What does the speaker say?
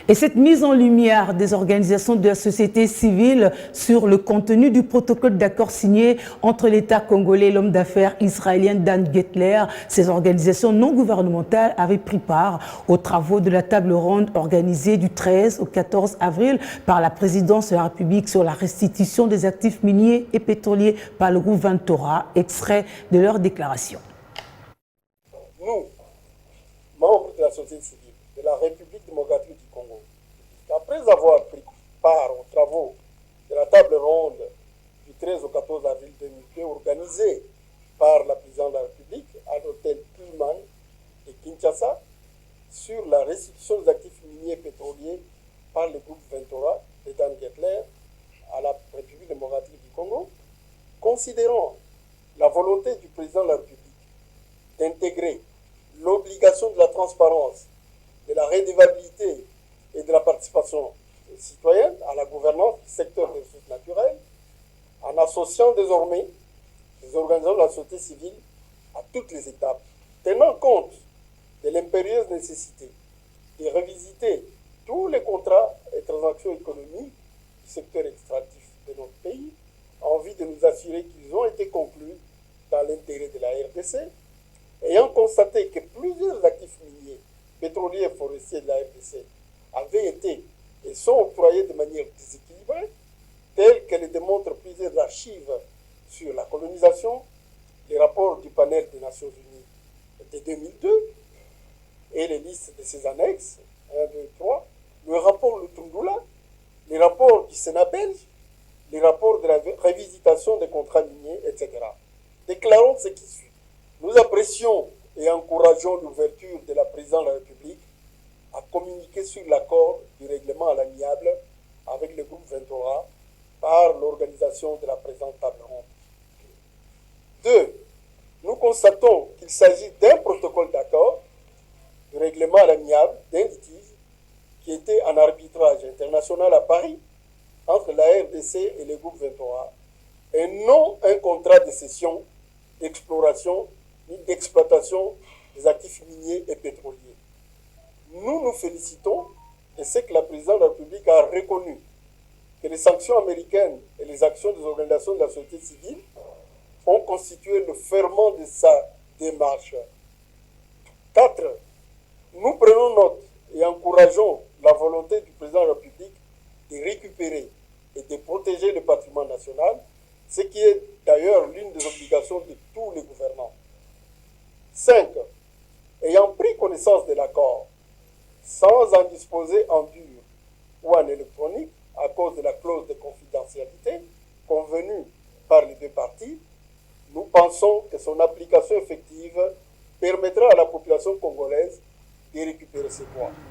Et cette mise en lumière des organisations de la société civile sur le contenu du protocole d'accord signé entre l'État congolais et l'homme d'affaires israélien Dan Gettler, ces organisations non gouvernementales avaient pris part aux travaux de la table ronde organisée du 13 au 14 avril par la présidence de la République sur la restitution des actifs miniers et pétroliers par le groupe Ventura, extrait de leur déclaration. Nous, membres de la société civile de la République démocratique du Congo, après avoir pris part aux travaux de la table ronde du 13 au 14 avril 2002 organisée par la présidente de la République à l'hôtel Pullman de Kinshasa sur la restitution des actifs miniers et pétroliers par le groupe Ventura de Dan Gettler à la République démocratique du Congo, considérant la volonté du président de la République d'intégrer l'obligation de la transparence, de la redevabilité et de la participation citoyenne à la gouvernance du secteur des ressources naturelles, en associant désormais les organisations de la société civile à toutes les étapes, tenant compte de l'impérieuse nécessité de revisiter tous les contrats et transactions économiques du secteur extractif de notre pays, en vue de nous assurer qu'ils ont été conclus dans l'intérêt de la RDC, ayant constaté que plusieurs actifs miniers, pétroliers et forestiers de la RDC avaient été et sont octroyés de manière déséquilibrée, telles que le démontrent plusieurs archives sur la colonisation, les rapports du panel des Nations Unies de 2002 et les listes de ses annexes, 1, 2, 3, le rapport Lutundula, les rapports du Sénat belge, les rapports de la révisitation des contrats miniers, etc. Déclarons ce qui suit. Nous apprécions et encourageons l'ouverture de la présidente de la République à communiquer sur l'accord du règlement à l'amiable avec le groupe Ventura par l'organisation de la présente table ronde. 2. Nous constatons qu'il s'agit d'un protocole d'accord du règlement à l'amiable d'un litige qui était en arbitrage international à Paris entre la RDC et le groupe Ventura, et non un contrat de cession, d'exploration ni d'exploitation des actifs miniers et pétroliers. Nous nous félicitons de ce que la présidente de la République a reconnu que les sanctions américaines et les actions des organisations de la société civile ont constitué le ferment de sa démarche. 4. Nous prenons note et encourageons la volonté du président de la République de récupérer et de protéger le patrimoine national, ce qui est d'ailleurs l'une des obligations de tous les gouvernants. 5. Ayant pris connaissance de l'accord, sans en disposer en dur ou en électronique, à cause de la clause de confidentialité convenue par les deux parties, nous pensons que son application effective permettra à la population congolaise de récupérer ses droits.